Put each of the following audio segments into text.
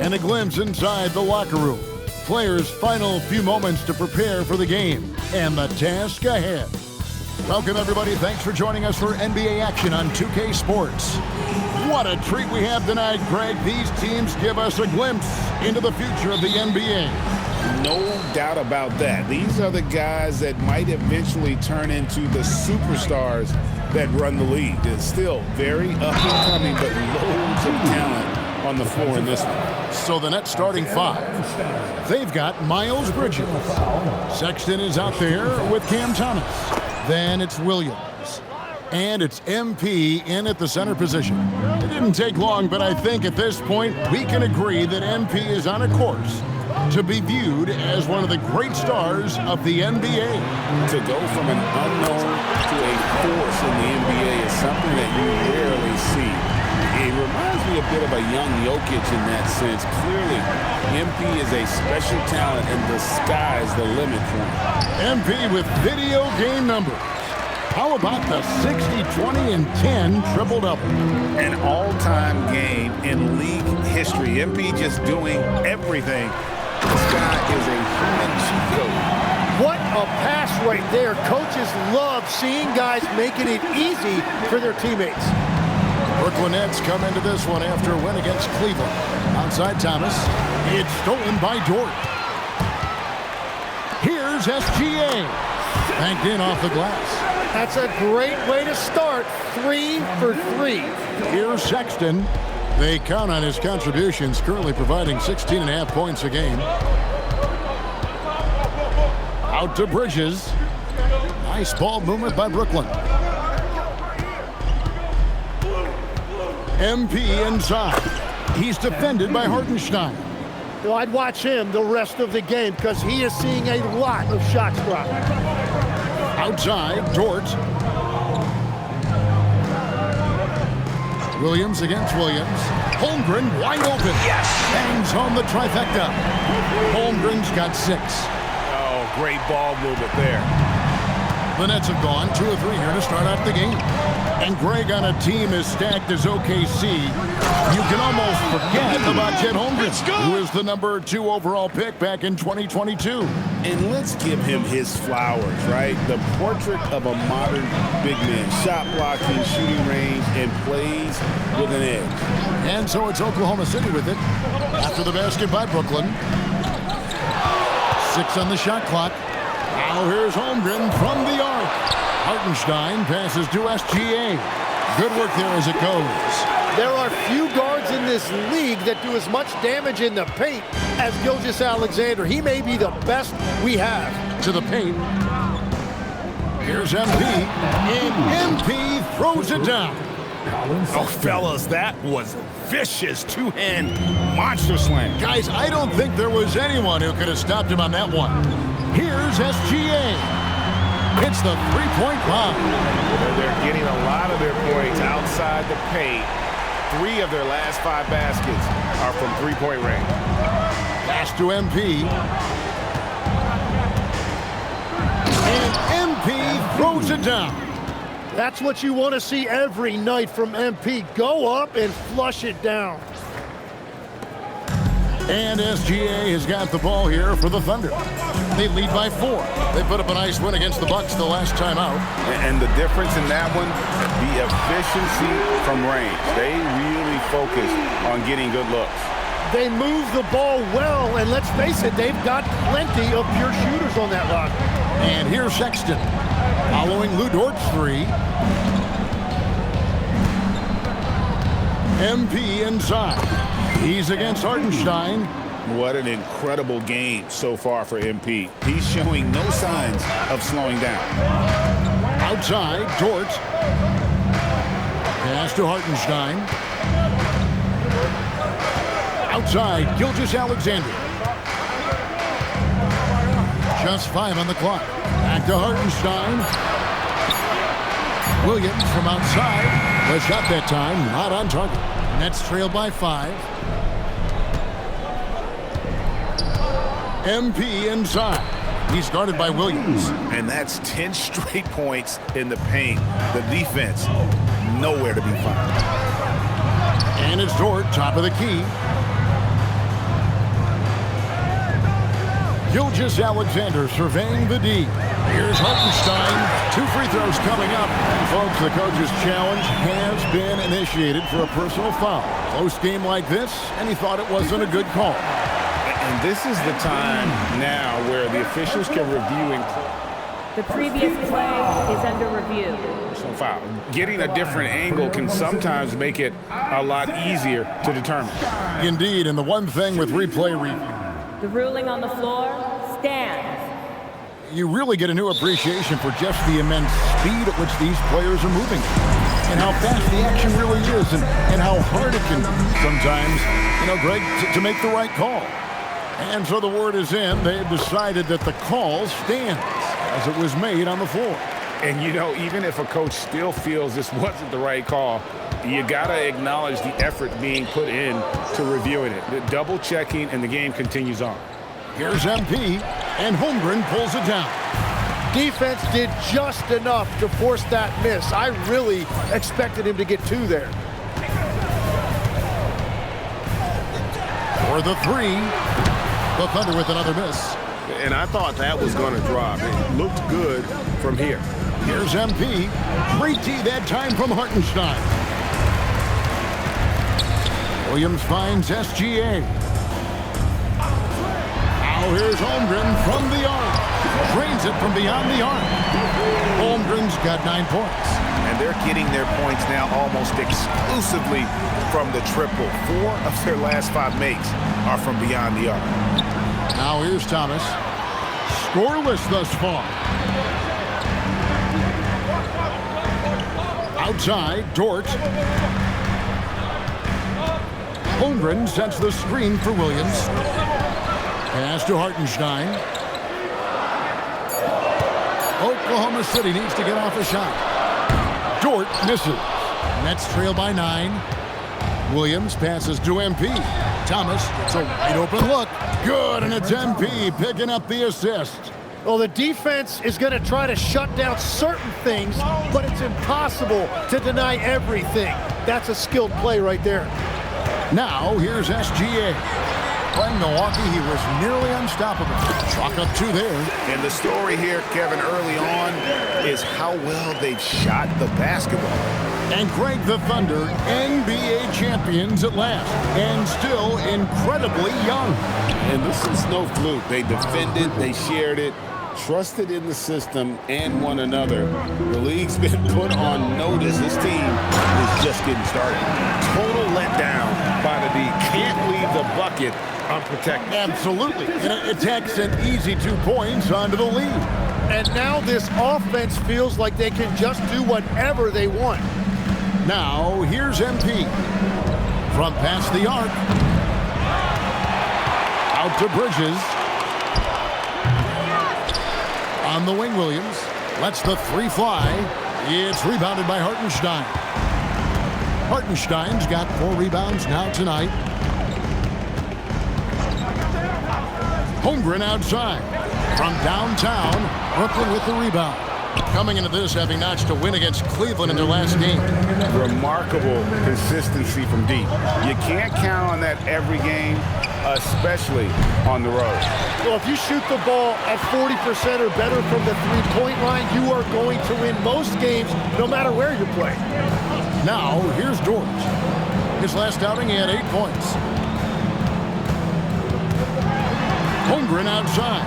And a glimpse inside the locker room. Players' final few moments to prepare for the game and the task ahead. Welcome, everybody. Thanks for joining us for NBA action on 2K Sports. What a treat we have tonight, Greg. These teams give us a glimpse into the future of the NBA. No doubt about that. These are the guys that might eventually turn into the superstars that run the league. It's still very up and coming, but loads of talent on the floor in this one. So the Nets starting five. They've got Miles Bridges. Sexton is out there with Cam Thomas. Then it's Williams. And it's MP in at the center position. It didn't take long, but I think at this point we can agree that MP is on a course to be viewed as one of the great stars of the NBA. To go from an unknown to a force in the NBA is something that you rarely see. It reminds me a bit of a young Jokic in that sense. Clearly, MP is a special talent, and the sky's the limit for him. MP with video game numbers. How about the 60, 20, and 10 triple-double? An all-time game in league history. MP just doing everything. This guy is a human cheat code. What a pass right there. Coaches love seeing guys making it easy for their teammates. Brooklyn Nets come into this one after a win against Cleveland. Outside Thomas. It's stolen by Dort. Here's SGA. Banked in off the glass. That's a great way to start. 3 for 3. Here's Sexton. They count on his contributions, currently providing 16.5 points a game. Out to Bridges. Nice ball movement by Brooklyn. MP inside. He's defended by Hartenstein. Well, I'd watch him the rest of the game because he is seeing a lot of shots drop. Outside, Dort. Williams against Williams. Holmgren wide open. Yes! Bangs home the trifecta. Holmgren's got 6. Oh, great ball movement there. The Nets have gone 2 or 3 here to start out the game. And Greg, on a team as stacked as OKC, you can almost forget about Chet Holmgren, who is the number 2 overall pick back in 2022. And let's give him his flowers, right? The portrait of a modern big man. Shot blocking, shooting range, and plays with an edge. And so it's Oklahoma City with it. After the basket by Brooklyn. 6 on the shot clock. Now here's Holmgren from the arc. Hartenstein passes to SGA. Good work there as it goes. There are few guards in this league that do as much damage in the paint as Gilgeous-Alexander. He may be the best we have. To the paint. Here's MP. And MP throws it down. Oh, fellas, that was vicious two-hand monster slam. Guys, I don't think there was anyone who could have stopped him on that one. Here's SGA. It's the three-point bomb. They're getting a lot of their points outside the paint. 3 of their last 5 baskets are from three-point range. Pass to MP. And MP throws it down. That's what you want to see every night from MP. Go up and flush it down. And SGA has got the ball here for the Thunder. They lead by 4. They put up a nice win against the Bucks the last time out. And the difference in that one, the efficiency from range. They really focus on getting good looks. They move the ball well, and let's face it, they've got plenty of pure shooters on that roster. And here's Sexton, following Lou Dort's 3. MP inside. He's against Hartenstein. What an incredible game so far for MP. He's showing no signs of slowing down. Outside, Dort. Pass to Hartenstein. Outside, Gilgeous-Alexander. Just 5 on the clock. Back to Hartenstein. Williams from outside. The shot that time, not on target. Nets trailed by 5. MP inside. He's guarded by Williams. And that's 10 straight points in the paint. The defense, nowhere to be found. And it's Dort, top of the key. Gilgeous-Alexander surveying the D. Here's Hartenstein. 2 free throws coming up. And folks, the coach's challenge has been initiated for a personal foul. Close game like this, and he thought it wasn't a good call. And this is the time now where the officials can review and the previous play is under review. personal foul. Getting a different angle can sometimes make it a lot easier to determine. Indeed, and the one thing with replay review, The ruling on the floor stands. you really get a new appreciation for just the immense speed at which these players are moving and how fast the action really is and how hard it can be sometimes, Greg, to make the right call. And so the word is in. They've decided that the call stands as it was made on the floor. And, even if a coach still feels this wasn't the right call, you got to acknowledge the effort being put in to reviewing it. The double checking, and the game continues on. Here's MP, and Holmgren pulls it down. Defense did just enough to force that miss. I really expected him to get 2 there. For the 3, the Thunder with another miss. And I thought that was going to drop. It looked good from here. Here's MP. Great D that time from Hartenstein. Williams finds SGA. Now here's Holmgren from the arc. Drains it from beyond the arc. Holmgren's got 9 points. And they're getting their points now almost exclusively from the triple. 4 of their last 5 makes are from beyond the arc. Now here's Thomas. Scoreless thus far. Outside, Dort. Holmgren sets the screen for Williams. Pass to Hartenstein. Oklahoma City needs to get off a shot. Dort misses. Nets trail by 9. Williams passes to MP. Thomas, it's a wide open look. Good, and it's MP picking up the assist. Well, the defense is going to try to shut down certain things, but it's impossible to deny everything. That's a skilled play right there. Now, here's SGA. Playing Milwaukee, he was nearly unstoppable. Chalk up 2 there. And the story here, Kevin, early on is how well they've shot the basketball. And Greg, the Thunder, NBA champions at last, and still incredibly young. And this is no fluke. They defended, they shared it, trusted in the system and one another. The league's been put on notice. This team is just getting started. Total letdown by the D. Can't leave the bucket unprotected. Absolutely. And it takes an easy 2 points onto the lead. And now this offense feels like they can just do whatever they want. Now, here's MP. From past the arc. Out to Bridges. On the wing, Williams. Lets the 3 fly. It's rebounded by Hartenstein. Hartenstein's got 4 rebounds now tonight. Holmgren outside. From downtown, Brooklyn with the rebound. Coming into this, having notched a win against Cleveland in their last game. Remarkable consistency from deep. You can't count on that every game, especially on the road. Well, if you shoot the ball at 40% or better from the 3-point line, you are going to win most games, no matter where you play. Now, here's Dort. His last outing, he had 8 points. Holmgren outside.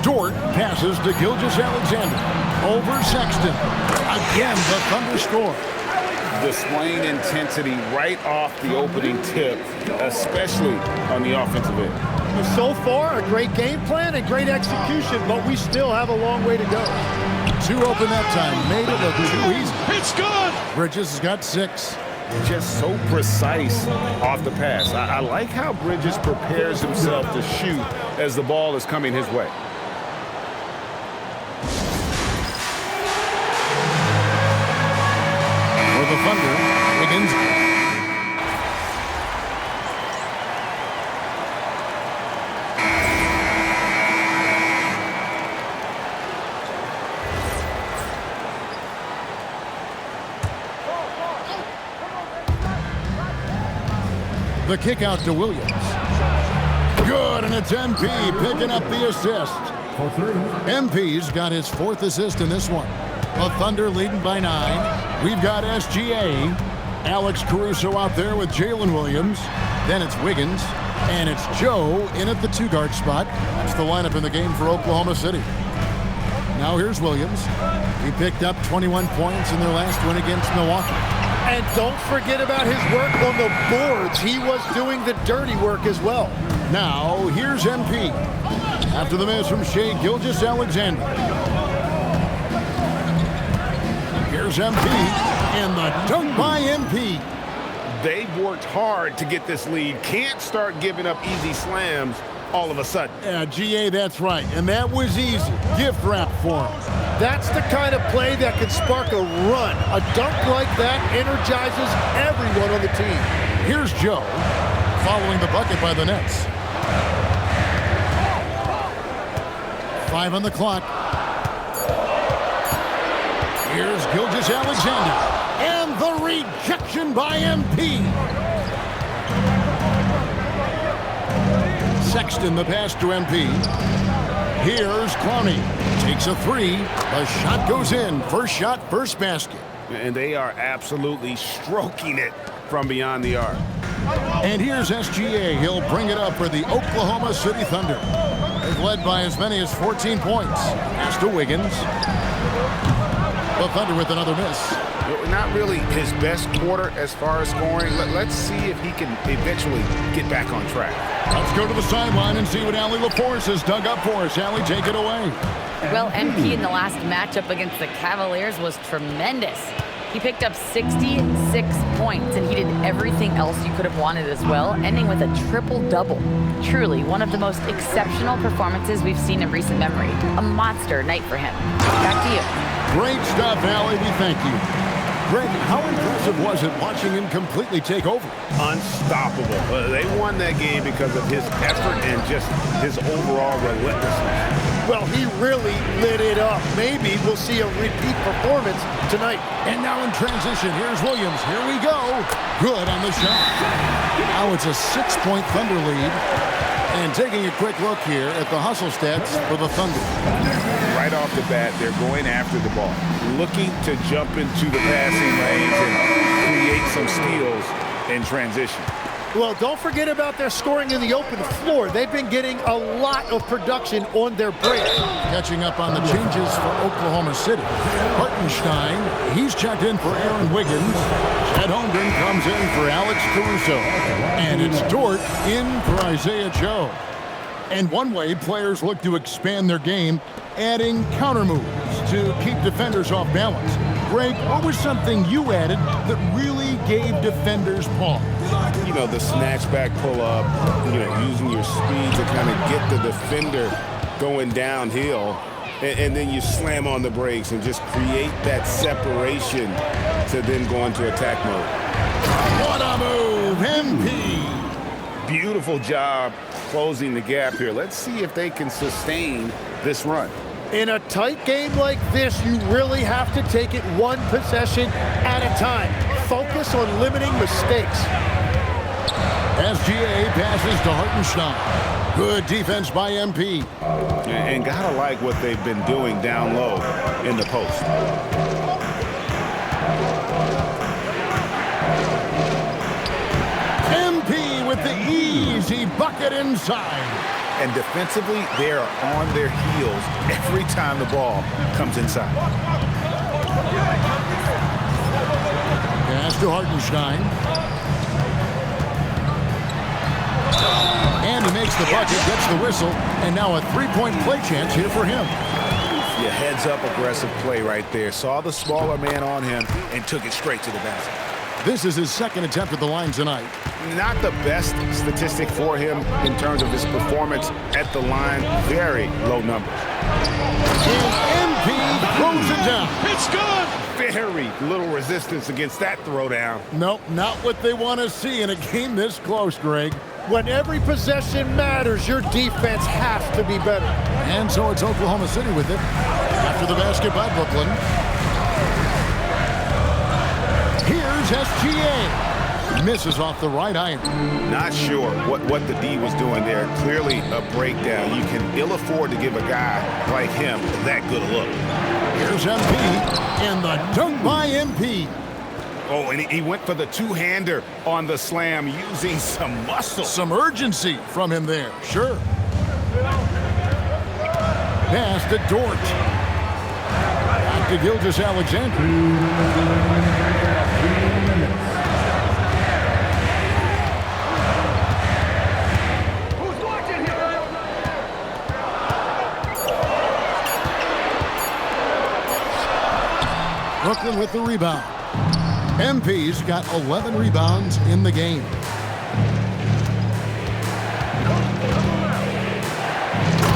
Dort passes to Gilgeous-Alexander. Over Sexton. Again, the Thunder score. Displaying intensity right off the opening tip, especially on the offensive end. So far, a great game plan and great execution, but we still have a long way to go. 2 open that time. Made it look too easy. It's good! Bridges has got 6. Just so precise off the pass. I like how Bridges prepares himself to shoot as the ball is coming his way. For the Thunder, Wiggins. The kick out to Williams. Good, and it's MP picking up the assist. MP's got his 4th assist in this one. The Thunder leading by 9. We've got SGA. Alex Caruso out there with Jalen Williams. Then it's Wiggins. And it's Joe in at the 2-guard spot. That's the lineup in the game for Oklahoma City. Now here's Williams. He picked up 21 points in their last win against Milwaukee. And don't forget about his work on the boards. He was doing the dirty work as well. Now here's MP. After the miss from Shai Gilgeous-Alexander. Here's MP. And the dunk by MP. They've worked hard to get this lead. Can't start giving up easy slams all of a sudden. Yeah, GA, that's right. And that was easy. Gift wrap for him. That's the kind of play that can spark a run. A dunk like that energizes everyone on the team. Here's Joe, following the bucket by the Nets. 5 on the clock. Here's Gilgeous-Alexander. And the rejection by MP. Sexton, the pass to MP. Here's Clowney. Takes a 3. The shot goes in. First shot, first basket. And they are absolutely stroking it from beyond the arc. And here's SGA. He'll bring it up for the Oklahoma City Thunder. They've led by as many as 14 points. Pass to Wiggins. The Thunder with another miss. Not really his best quarter as far as scoring. Let's see if he can eventually get back on track. Let's go to the sideline and see what Allie LaForce has dug up for us. Allie, take it away. Well, MP in the last matchup against the Cavaliers was tremendous. He picked up 66 points, and he did everything else you could have wanted as well, ending with a triple-double. Truly, one of the most exceptional performances we've seen in recent memory. A monster night for him. Back to you. Great stuff, Allie. We thank you. Greg, how impressive was it watching him completely take over? Unstoppable. They won that game because of his effort and just his overall relentlessness. Well, he really lit it up. Maybe we'll see a repeat performance tonight. And now in transition, here's Williams. Here we go. Good on the shot. Now it's a 6-point Thunder lead. And taking a quick look here at the hustle stats for the Thunder. Right off the bat, they're going after the ball, looking to jump into the passing lanes and create some steals in transition. Well, don't forget about their scoring in the open floor. They've been getting a lot of production on their break. Catching up on the changes for Oklahoma City. Hartenstein, he's checked in for Aaron Wiggins. Chet Holmgren comes in for Alex Caruso. And it's Dort in for Isaiah Joe. And one way players look to expand their game, adding counter moves to keep defenders off balance. Greg, what was something you added that really gave defenders pause? You know, the snatch back pull up, using your speed to kind of get the defender going downhill, and then you slam on the brakes and just create that separation to then go into attack mode. What a move, MP! Beautiful job closing the gap here. Let's see if they can sustain this run. In a tight game like this, you really have to take it one possession at a time. Focus on limiting mistakes. SGA passes to Hartenstein. Good defense by MP. And gotta like what they've been doing down low in the post. MP with the easy bucket inside. And defensively, they are on their heels every time the ball comes inside. Pass to Hartenstein. And he makes the bucket, gets the whistle, and now a three-point play chance here for him. Yeah, heads-up aggressive play right there. Saw the smaller man on him and took it straight to the basket. This is his second attempt at the line tonight. Not the best statistic for him in terms of his performance at the line. Very low numbers. And MP throws it down. It's good. Very little resistance against that throwdown. Nope, not what they want to see in a game this close, Greg. When every possession matters, your defense has to be better. And so it's Oklahoma City with it. After the basket by Brooklyn. Here's SGA. Misses off the right iron. Not sure what the D was doing there. Clearly a breakdown. You can ill afford to give a guy like him that good a look. Here's MP, and the dunk by MP. Oh, and he went for the two-hander on the slam using some muscle. Some urgency from him there, sure. Pass to Dort. Back to Gilgeous-Alexander. Brooklyn with the rebound. MP's got 11 rebounds in the game.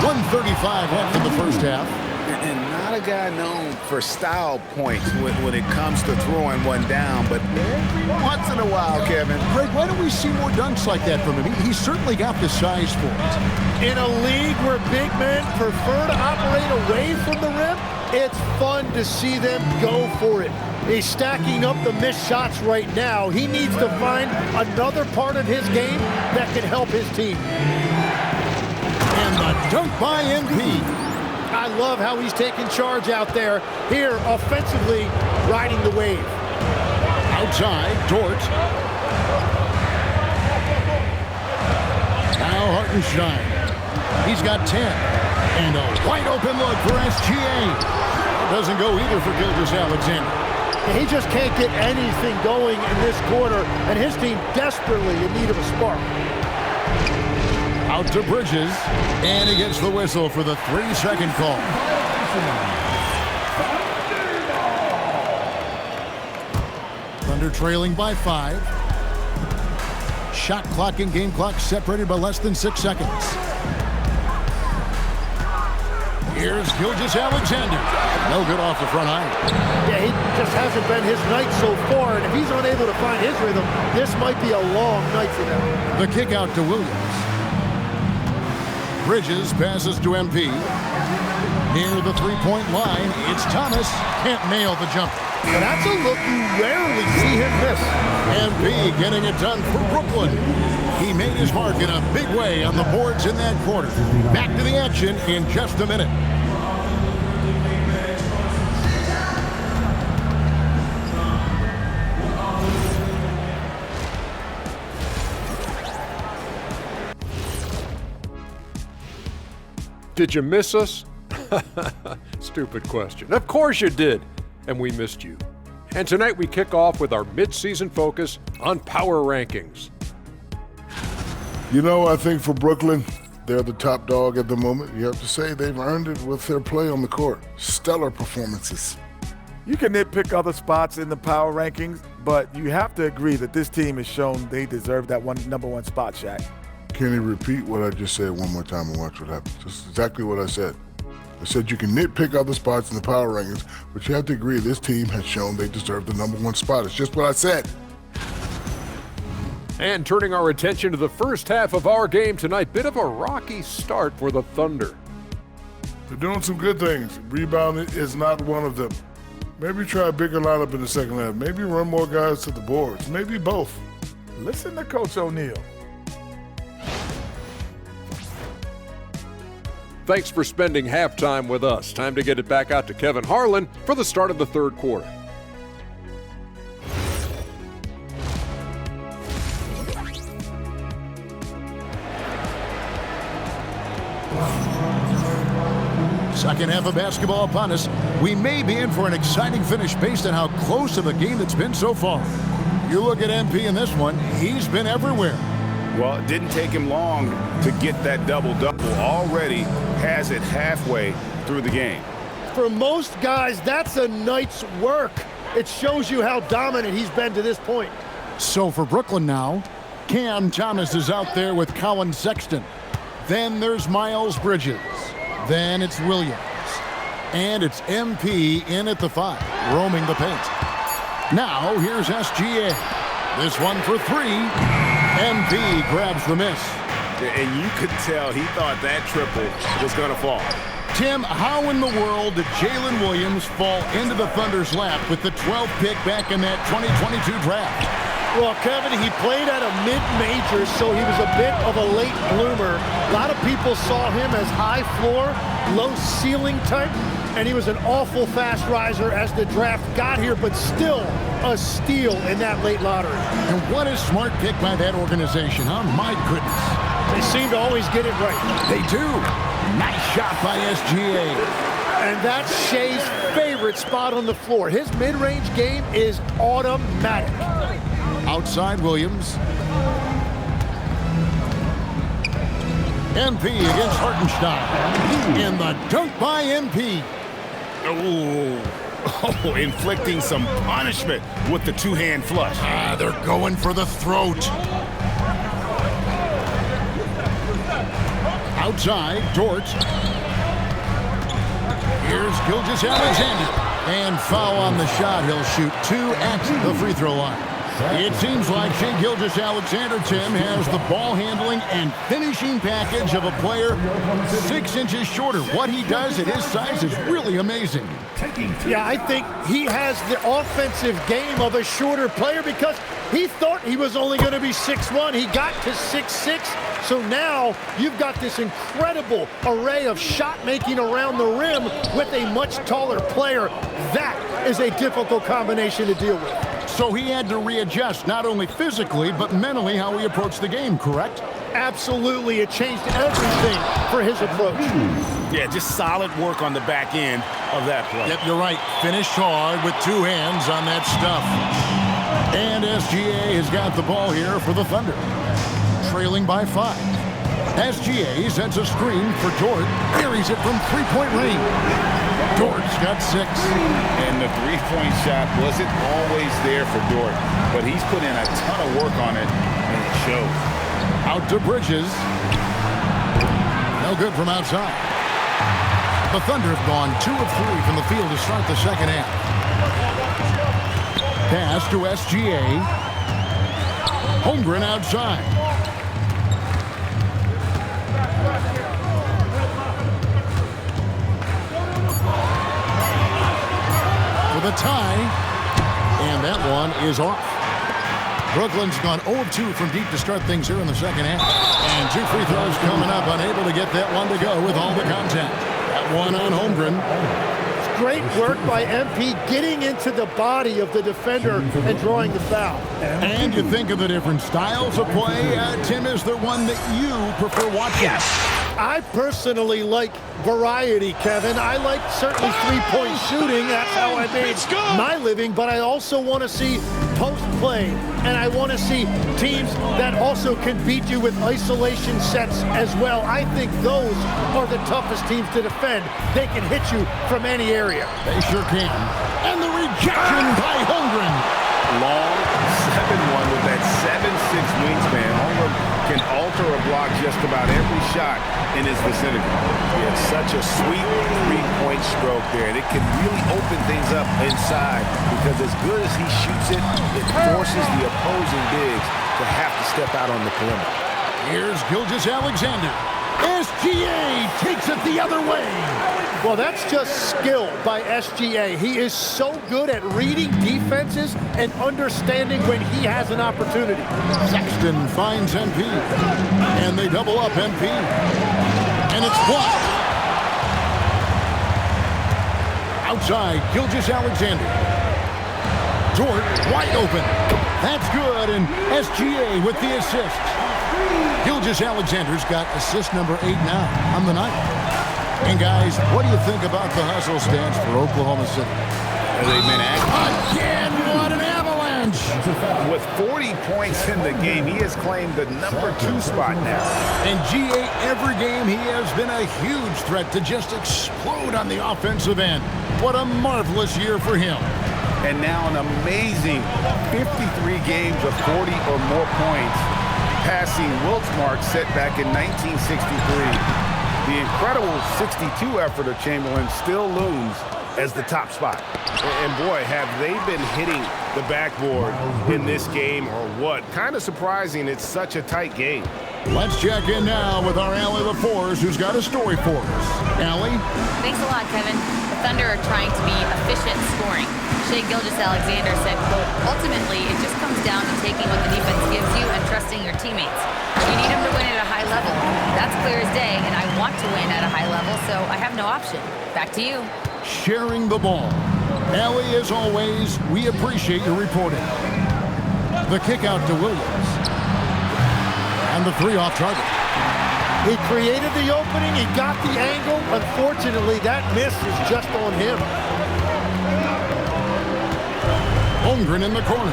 .135 left in the first half. And not a guy known for style points when it comes to throwing one down, but every once in a while, Kevin. Greg, why don't we see more dunks like that from him? He's certainly got the size for it. In a league where big men prefer to operate away from the rim, it's fun to see them go for it. He's stacking up the missed shots right now. He needs to find another part of his game that can help his team. And the dunk by MP. I love how he's taking charge out there. Here, offensively, riding the wave. Outside, Dort. Now Hartenstein. He's got 10. And a wide open look for SGA. Doesn't go either for Gilgeous-Alexander. He just can't get anything going in this quarter, and his team desperately in need of a spark. Out to Bridges, and he gets the whistle for the 3-second call. Thunder trailing by 5. Shot clock and game clock separated by less than 6 seconds. Here's Gilgeous-Alexander. No good off the front iron. Yeah, he just hasn't been his night so far, and if he's unable to find his rhythm, this might be a long night for them. The kick out to Williams. Bridges passes to MP. Near the three-point line, it's Thomas. Can't nail the jumper. And that's a look you rarely see him miss. MP getting it done for Brooklyn. He made his mark in a big way on the boards in that quarter. Back to the action in just a minute. Did you miss us? Stupid question. Of course you did, and we missed you. And tonight we kick off with our mid-season focus on power rankings. You know, I think for Brooklyn, they're the top dog at the moment. You have to say they've earned it with their play on the court. Stellar performances. You can nitpick other spots in the power rankings, but you have to agree that this team has shown they deserve that number one spot, Shaq. Can you repeat what I just said one more time and watch what happens? Just exactly what I said. I said you can nitpick other spots in the power rankings, but you have to agree this team has shown they deserve the number one spot. It's just what I said. And turning our attention to the first half of our game tonight, bit of a rocky start for the Thunder. They're doing some good things. Rebounding is not one of them. Maybe try a bigger lineup in the second half. Maybe run more guys to the boards. Maybe both. Listen to Coach O'Neal. Thanks for spending halftime with us. Time to get it back out to Kevin Harlan for the start of the third quarter. Second half of basketball upon us. We may be in for an exciting finish based on how close of a game it's been so far. You look at MP in this one, he's been everywhere. Well, it didn't take him long to get that double-double. Already has it halfway through the game. For most guys, that's a night's work. It shows you how dominant he's been to this point. So for Brooklyn now, Cam Thomas is out there with Colin Sexton. Then there's Miles Bridges. Then it's Williams. And it's MP in at the 5, roaming the paint. Now here's SGA. This one for 3. MP grabs the miss. And you could tell he thought that triple was going to fall. Tim, how in the world did Jalen Williams fall into the Thunder's lap with the 12th pick back in that 2022 draft? Well, Kevin, he played at a mid-major, so he was a bit of a late bloomer. A lot of people saw him as high floor, low ceiling type, and he was an awful fast riser as the draft got here, but still a steal in that late lottery. And what a smart pick by that organization, huh? My goodness. They seem to always get it right. They do. Nice shot by SGA. And that's Shea's favorite spot on the floor. His mid-range game is automatic. Outside Williams. MP against Hartenstein. And the dunk by MP. Oh, inflicting some punishment with the two-hand flush. They're going for the throat. Outside, Dort. Here's Gilgeous-Alexander. And foul on the shot. He'll shoot 2 at the free throw line. It seems like Shai Gilgeous-Alexander, Tim, has the ball handling and finishing package of a player 6 inches shorter. What he does at his size is really amazing. Yeah, I think he has the offensive game of a shorter player because he thought he was only going to be 6'1". He got to 6'6". So now you've got this incredible array of shot making around the rim with a much taller player. That is a difficult combination to deal with. So he had to readjust not only physically but mentally how he approached the game, correct? Absolutely. It changed everything for his approach. Yeah, just solid work on the back end of that play. Yep, you're right. Finished hard with 2 hands on that stuff. And SGA has got the ball here for the Thunder. Trailing by 5. SGA sets a screen for Dort. Carries it from 3-point range. Dort's got 6. And the three-point shot wasn't always there for Dort, but he's put in a ton of work on it, and it shows. Out to Bridges. No good from outside. The Thunder have gone 2 of 3 from the field to start the second half. Pass to SGA. Holmgren outside. The tie, and that one is off. Brooklyn's gone 0-2 from deep to start things here in the second half. And 2 free throws coming up, unable to get that one to go with all the contact. That one on Holmgren. It's great work by MP getting into the body of the defender and drawing the foul. And you think of the different styles of play. Tim, is there one that you prefer watching? Yes. I personally like variety, Kevin. I like certainly three-point shooting. That's how I made my living. But I also want to see post play, and I want to see teams that also can beat you with isolation sets as well. I think those are the toughest teams to defend. They can hit you from any area. They sure can. And the rejection by Holmgren. Long 7-1 with that 7'6" wingspan. Holmgren can alter a block just about every shot in his vicinity. He has such a sweet three-point stroke there. And it can really open things up inside because as good as he shoots it, it forces the opposing bigs to have to step out on the perimeter. Here's Gilgeous-Alexander. SGA takes it the other way. Well, that's just skill by SGA. He is so good at reading defenses and understanding when he has an opportunity. Sexton finds MP. And they double up MP. And it's blocked. Outside, Gilgeous-Alexander. Dort wide open. That's good, and SGA with the assist. Gilgeous-Alexander's got assist number 8 now on the night. And guys, what do you think about the hustle stats for Oklahoma City? They've been active. Again, what an avalanche! With 40 points in the game, he has claimed the number 2 spot now. And GA, every game he has been a huge threat to just explode on the offensive end. What a marvelous year for him. And now an amazing 53 games of 40 or more points, passing Wilt's mark set back in 1963. The incredible 62 effort of Chamberlain still looms as the top spot. And boy, have they been hitting the backboard in this game or what? Kind of surprising it's such a tight game. Let's check in now with our Allie LaForce, who's got a story for us. Allie? Thanks a lot, Kevin. The Thunder are trying to be efficient scoring. Shai Gilgeous-Alexander said, quote, ultimately, it just comes down to taking trusting your teammates. You need them to win at a high level. That's clear as day, and I want to win at a high level, so I have no option. Back to you. Sharing the ball. Allie, as always, we appreciate your reporting. The kick out to Williams. And the three off target. He created the opening. He got the angle. Unfortunately, that miss is just on him. Holmgren in the corner.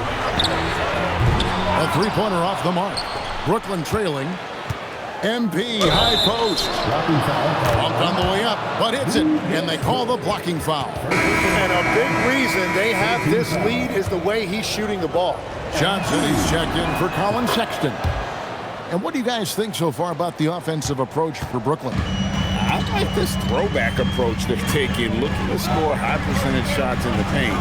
A three-pointer off the mark. Brooklyn trailing. MP high post. Bumped on the way up, but hits it, and they call the blocking foul. And a big reason they have this lead is the way he's shooting the ball. Johnson, he's checked in for Colin Sexton. And what do you guys think so far about the offensive approach for Brooklyn? I like this throwback approach they're taking, looking to score high percentage shots in the paint.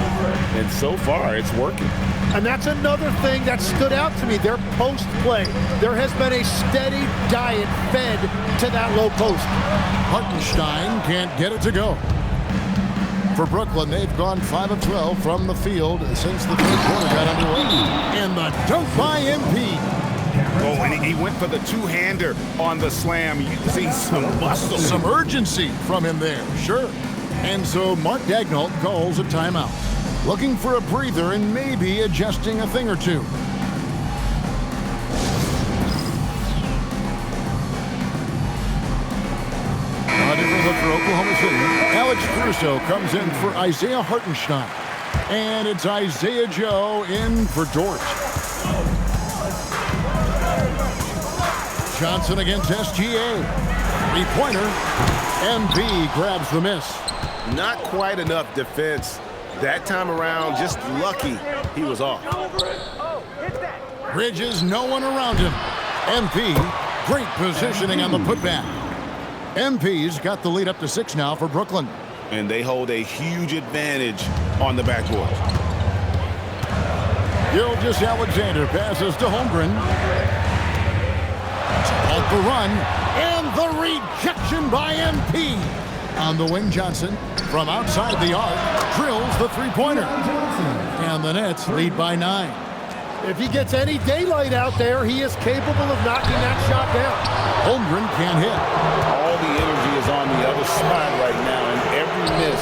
And so far, it's working. And that's another thing that stood out to me, their post play. There has been a steady diet fed to that low post. Hartenstein can't get it to go. For Brooklyn, they've gone 5 of 12 from the field since the third quarter got underway. And the dunk by MP. Oh, and he went for the two-hander on the slam. You see some muscle. Some urgency from him there, sure. And so Mark Daigneault calls a timeout. Looking for a breather and maybe adjusting a thing or two. A different look for Oklahoma City. Alex Caruso comes in for Isaiah Hartenstein. And it's Isaiah Joe in for Dort. Johnson against SGA. Three-pointer. MB grabs the miss. Not quite enough defense. That time around, just lucky he was off. Bridges, no one around him. MP, great positioning on the putback. MP's got the lead up to 6 now for Brooklyn. And they hold a huge advantage on the backboard. Gilgeous Alexander passes to Holmgren. Off the run, and the rejection by MP. On the wing, Johnson, from outside the arc, drills the three-pointer. And the Nets lead by 9. If he gets any daylight out there, he is capable of knocking that shot down. Holmgren can't hit. All the energy is on the other side right now, and every miss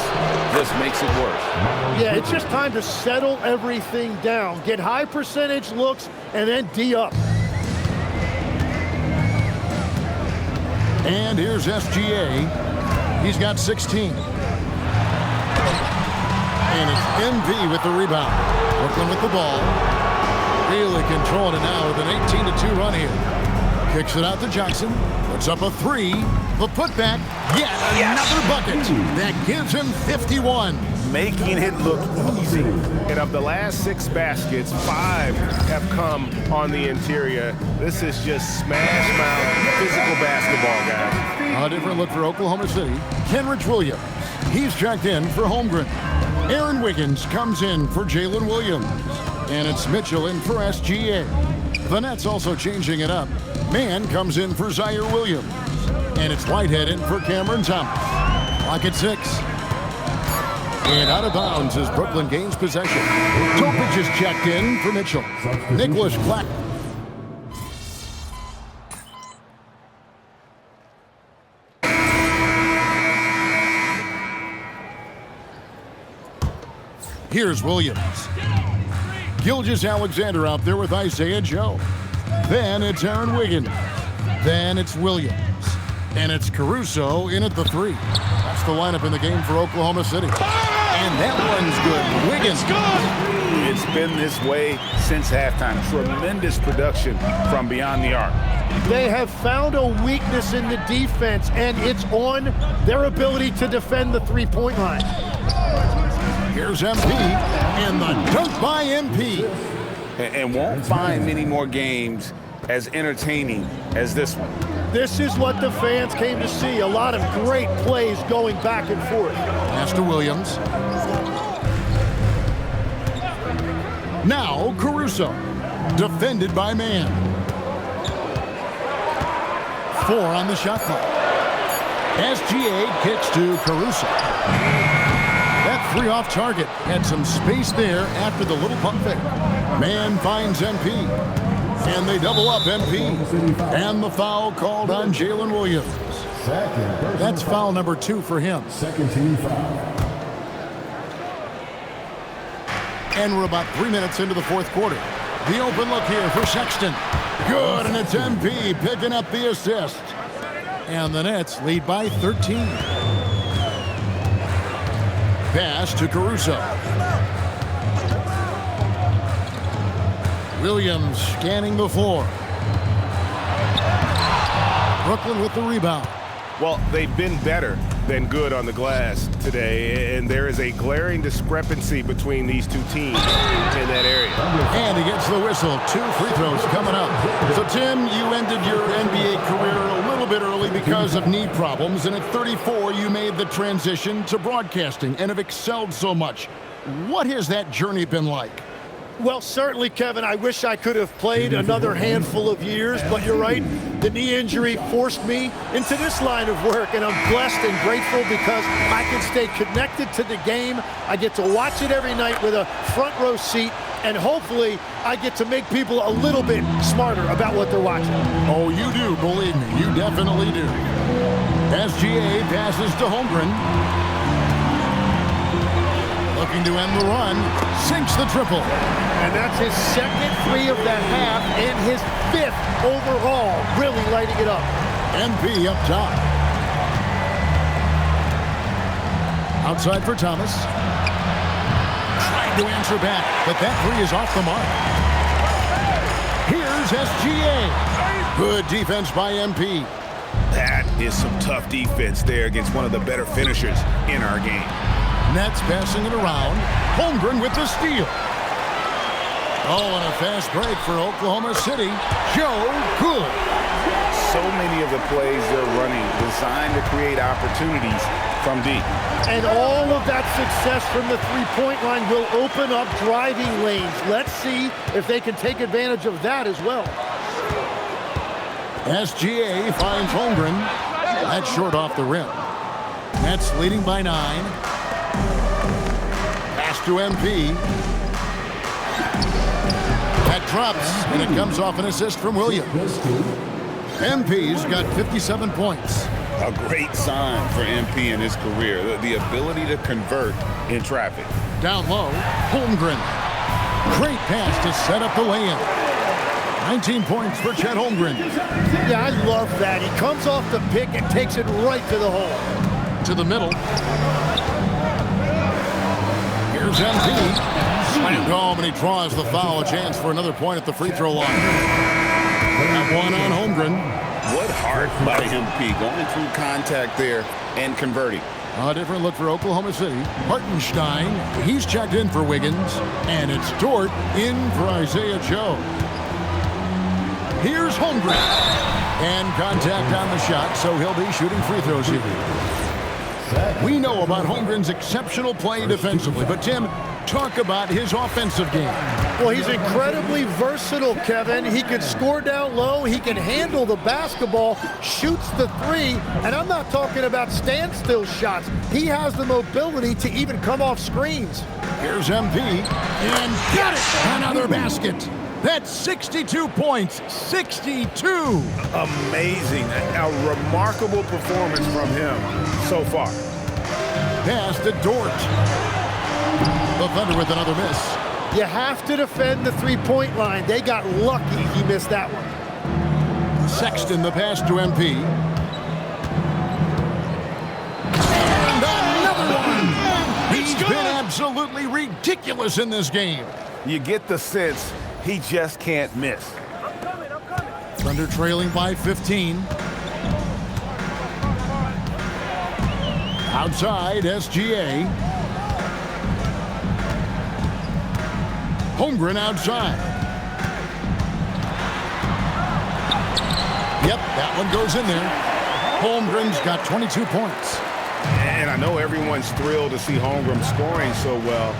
just makes it worse. Yeah, it's just time to settle everything down. Get high percentage looks, and then D up. And here's SGA. He's got 16. And it's MP with the rebound. Brooklyn with the ball. Really controlling it now with an 18-2 run here. Kicks it out to Johnson. Puts up a 3. The putback. Yet another bucket. That gives him 51. Making it look easy. And of the last 6 baskets, 5 have come on the interior. This is just smash mouth physical basketball, guys. A different look for Oklahoma City. Kenrich Williams. He's checked in for Holmgren. Aaron Wiggins comes in for Jalen Williams. And it's Mitchell in for SGA. The Nets also changing it up. Mann comes in for Zaire Williams. And it's Whitehead in for Cameron Thomas. Clock at 6. And out of bounds as Brooklyn gains possession. Topic is checked in for Mitchell. Nicholas Clack. Here's Williams. Gilgeous Alexander out there with Isaiah Joe. Then it's Aaron Wiggins. Then it's Williams. And it's Caruso in at the 3. That's the lineup in the game for Oklahoma City. And that one's good. Wiggins. It's been this way since halftime. Tremendous production from beyond the arc. They have found a weakness in the defense, and it's on their ability to defend the three-point line. Here's MP, and the dunk by MP. And won't find many more games as entertaining as this one. This is what the fans came to see. A lot of great plays going back and forth. Pass to Williams. Now Caruso, defended by Mann. 4 on the shot clock. SGA kicks to Caruso. That 3 off target had some space there after the little pump fake. Mann finds MP. And they double up MP. And the foul called on Jalen Williams. That's foul number 2 for him. Second team foul. And we're about 3 minutes into the fourth quarter. The open look here for Sexton. Good, and it's MP picking up the assist. And the Nets lead by 13. Pass to Caruso. Williams scanning the floor. Brooklyn with the rebound. Well, they've been better than good on the glass today, and there is a glaring discrepancy between these two teams in that area. And he gets the whistle. 2 free throws coming up. So, Tim, you ended your NBA career a little bit early because of knee problems, and at 34, you made the transition to broadcasting and have excelled so much. What has that journey been like? Well, certainly, Kevin, I wish I could have played another handful of years, but you're right. The knee injury forced me into this line of work, and I'm blessed and grateful because I can stay connected to the game. I get to watch it every night with a front row seat, and hopefully I get to make people a little bit smarter about what they're watching. Oh, you do, believe me. You definitely do. SGA passes to Holmgren. Looking to end the run, sinks the triple. And that's his second 3 of the half and his 5th overall, really lighting it up. MP up top. Outside for Thomas. Trying to answer back, but that 3 is off the mark. Here's SGA. Good defense by MP. That is some tough defense there against one of the better finishers in our game. Nets passing it around. Holmgren with the steal. Oh, and a fast break for Oklahoma City. Joe Good. So many of the plays they're running designed to create opportunities from deep. And all of that success from the three-point line will open up driving lanes. Let's see if they can take advantage of that as well. SGA finds Holmgren. That's short off the rim. Nets leading by 9. Pass to MP. That drops, and it comes off an assist from Williams. MP's got 57 points. A great sign for MP in his career, the ability to convert in traffic. Down low, Holmgren. Great pass to set up the lay-in. 19 points for Chet Holmgren. Yeah, I love that. He comes off the pick and takes it right to the hole. To the middle. Here's MP. Slammed home, and he draws the foul. A chance for another point at the free throw line. That one on Holmgren. What heart by MP, going through contact there and converting. A different look for Oklahoma City. Hartenstein, he's checked in for Wiggins. And it's Dort in for Isaiah Joe. Here's Holmgren. And contact on the shot, so he'll be shooting free throws here. We know about Holmgren's exceptional play defensively, but Tim, talk about his offensive game. Well, he's incredibly versatile, Kevin. He can score down low, he can handle the basketball, shoots the 3, and I'm not talking about standstill shots. He has the mobility to even come off screens. Here's MP, and got it! Another basket. That's 62 points, 62. Amazing, a remarkable performance from him so far. Pass to Dort. The Thunder with another miss. You have to defend the three-point line. They got lucky he missed that one. Sexton, the pass to MP. And another one! He's been absolutely ridiculous in this game. You get the sense he just can't miss. Thunder trailing by 15. Outside, SGA. Holmgren outside. Yep, that one goes in there. Holmgren's got 22 points. And I know everyone's thrilled to see Holmgren scoring so well.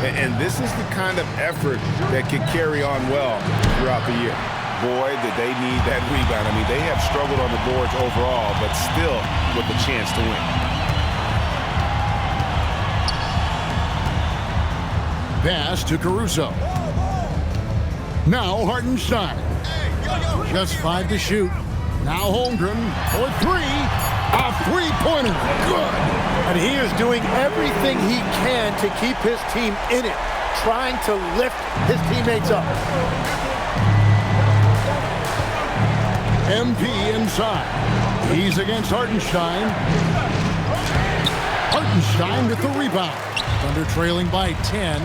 And this is the kind of effort that could carry on well throughout the year. Boy, did they need that rebound. I mean, they have struggled on the boards overall, but still with a chance to win. Pass to Caruso. Now Hartenstein. Just 5 to shoot. Now Holmgren for 3. A three-pointer. Good. And he is doing everything he can to keep his team in it, trying to lift his teammates up. MP inside. He's against Hartenstein. Hartenstein with the rebound. Thunder trailing by 10.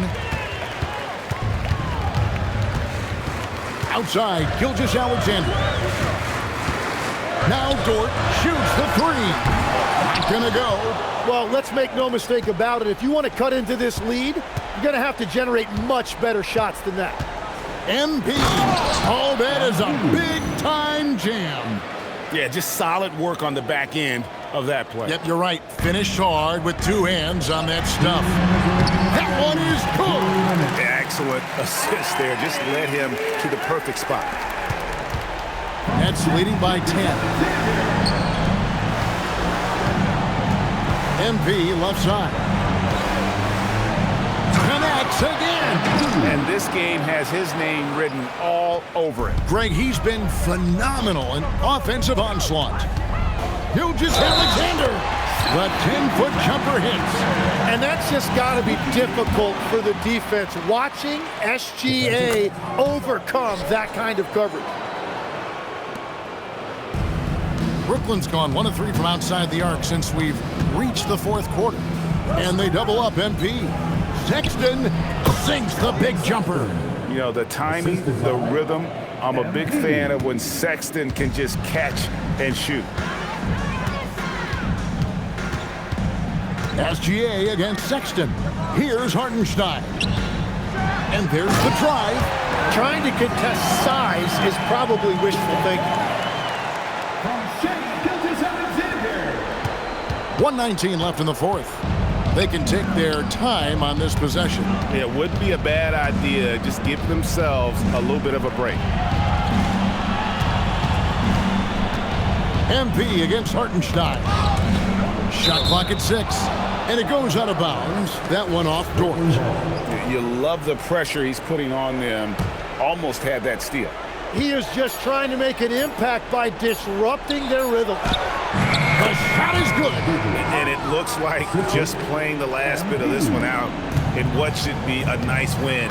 Outside, Gilgeous-Alexander. Now Dort shoots the 3. Not gonna go. Well, let's make no mistake about it. If you want to cut into this lead, you're going to have to generate much better shots than that. MP. Oh, that is a big-time jam. Yeah, just solid work on the back end of that play. Yep, you're right. Finished hard with 2 hands on that stuff. That one is good. Excellent assist there. Just led him to the perfect spot. Nets leading by 10. MP left side. Connects again. And this game has his name written all over it. Greg, he's been phenomenal in offensive onslaught. Gilgeous-Alexander. The 10-foot jumper hits. And that's just got to be difficult for the defense, watching SGA overcome that kind of coverage. Brooklyn's gone 1 of 3 from outside the arc since we've reached the 4th quarter. And they double up MP. Sexton sinks the big jumper. You know, the timing, the rhythm, I'm a big fan of when Sexton can just catch and shoot. SGA against Sexton. Here's Hartenstein. And there's the drive. Trying to contest size is probably wishful thinking. 1:19 left in the 4th. They can take their time on this possession. It would be a bad idea. Just give themselves a little bit of a break. MP against Hartenstein. Shot clock at 6. And it goes out of bounds. That one off Dort. You love the pressure he's putting on them. Almost had that steal. He is just trying to make an impact by disrupting their rhythm. The shot is good. And it looks like just playing the last bit of this one out in what should be a nice win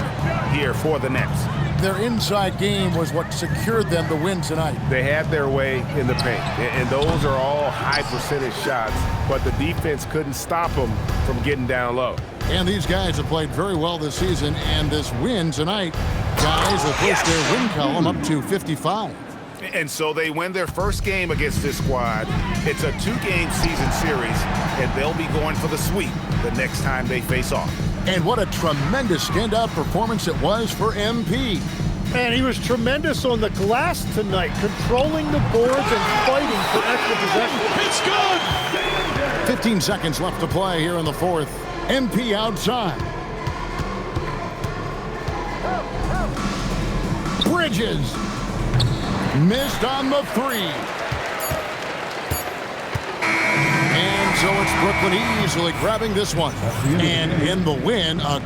here for the Nets. Their inside game was what secured them the win tonight. They had their way in the paint, and those are all high percentage shots, but the defense couldn't stop them from getting down low. And these guys have played very well this season, and this win tonight, guys will push their win column up to 55. And so they win their first game against this squad. It's a 2-game season series, and they'll be going for the sweep the next time they face off. And what a tremendous standout performance it was for MP. And he was tremendous on the glass tonight, controlling the boards and fighting for extra possession. It's good! 15 seconds left to play here in the 4th. MP outside. Bridges. Missed on the 3. And so it's Brooklyn easily grabbing this one. And in the win, a